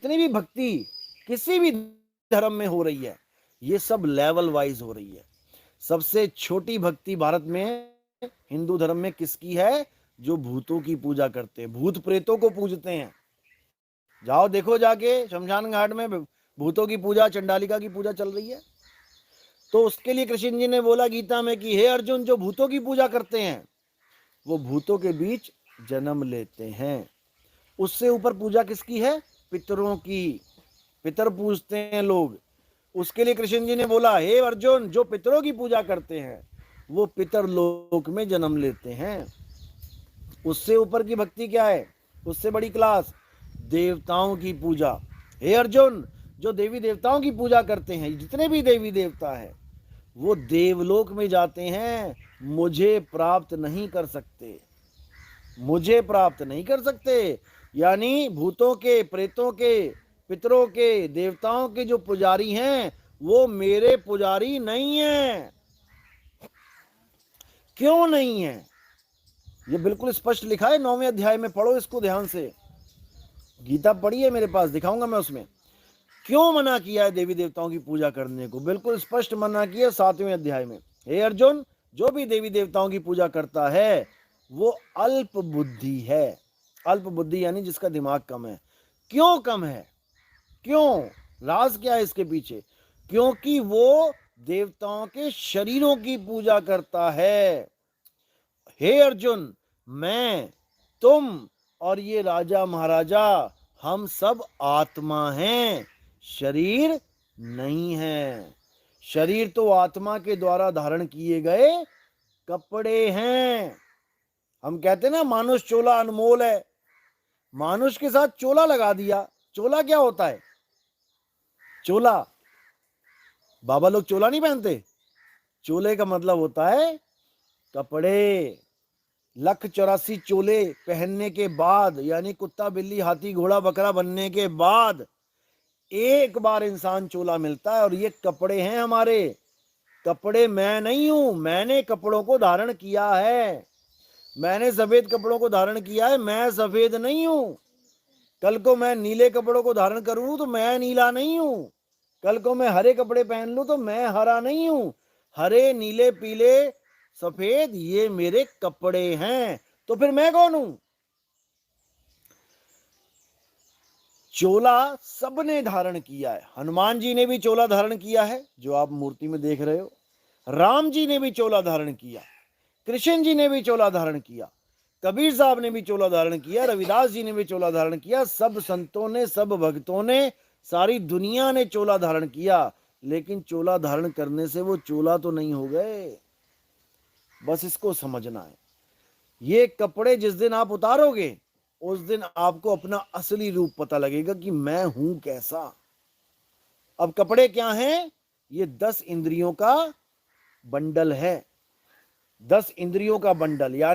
जितनी भी भक्ति किसी भी धर्म में हो रही है, ये सब लेवल वाइज हो रही है। सबसे छोटी भक्ति भारत में हिंदू धर्म में किसकी है? जो भूतों की पूजा करते हैं, भूत प्रेतों को पूजते हैं। जाओ देखो जाके शमशान घाट में भूतों की पूजा, चंडालिका की पूजा चल रही है। तो उसके लिए कृष्ण जी ने बोला गीता में कि हे अर्जुन, जो भूतों की पूजा करते हैं वो भूतों के बीच जन्म लेते हैं। उससे ऊपर पूजा किसकी है? पितरों की। पितर पूजते हैं लोग। उसके लिए कृष्ण जी ने बोला हे अर्जुन, जो पितरों की पूजा करते हैं वो पितर लोक में जन्म लेते हैं। उससे ऊपर की भक्ति क्या है? उससे बड़ी क्लास देवताओं की पूजा। हे अर्जुन, जो देवी देवताओं की पूजा करते हैं, जितने भी देवी देवता है वो देवलोक में जाते हैं, मुझे प्राप्त नहीं कर सकते। मुझे प्राप्त नहीं कर सकते यानी भूतों के, प्रेतों के, पितरों के, देवताओं के जो पुजारी हैं वो मेरे पुजारी नहीं हैं। क्यों नहीं है? ये बिल्कुल स्पष्ट लिखा है 9वें अध्याय में, पढ़ो इसको ध्यान से। गीता पढ़ी है मेरे पास, दिखाऊंगा मैं उसमें क्यों मना किया है देवी देवताओं की पूजा करने को। बिल्कुल स्पष्ट मना किया 7वें अध्याय में। हे अर्जुन, जो भी देवी देवताओं की पूजा करता है वो अल्प बुद्धि है। अल्प बुद्धि यानी जिसका दिमाग कम है। क्यों कम है? क्यों? राज क्या है इसके पीछे? क्योंकि वो देवताओं के शरीरों की पूजा करता है। हे अर्जुन, मैं, तुम और ये राजा महाराजा, हम सब आत्मा हैं, शरीर नहीं है। शरीर तो आत्मा के द्वारा धारण किए गए कपड़े हैं। हम कहते हैं ना मानुष चोला अनमोल है। मानुष के साथ चोला लगा दिया। चोला क्या होता है? चोला, बाबा लोग चोला नहीं पहनते। चोले का मतलब होता है कपड़े। 1,84 चोले पहनने के बाद, यानी कुत्ता बिल्ली हाथी घोड़ा बकरा बनने के बाद एक बार इंसान चोला मिलता है। और ये कपड़े हैं हमारे। कपड़े मैं नहीं हूं, मैंने कपड़ों को धारण किया है। मैंने सफेद कपड़ों को धारण किया है, मैं सफेद नहीं हूं। कल को मैं नीले कपड़ों को धारण करूं तो मैं नीला नहीं हूं। कल को मैं हरे कपड़े पहन लूं तो मैं हरा नहीं हूं। हरे, नीले, पीले, सफेद ये मेरे कपड़े हैं। तो फिर मैं कौन हूं? चोला सबने धारण किया है। हनुमान जी ने भी चोला धारण किया है, जो आप मूर्ति में देख रहे हो। राम जी ने भी चोला धारण किया। कृष्ण जी ने भी चोला धारण किया। कबीर साहब ने भी चोला धारण किया। रविदास जी ने भी चोला धारण किया। सब संतों ने, सब भक्तों ने, सारी दुनिया ने चोला धारण किया। लेकिन चोला धारण करने से वो चोला तो नहीं हो गए। बस इसको समझना है। ये कपड़े जिस दिन आप उतारोगे उस दिन आपको अपना असली रूप पता लगेगा कि मैं हूं कैसा। अब कपड़े क्या हैं? ये 10 इंद्रियों का बंडल है। 10 इंद्रियों का बंडल, यानी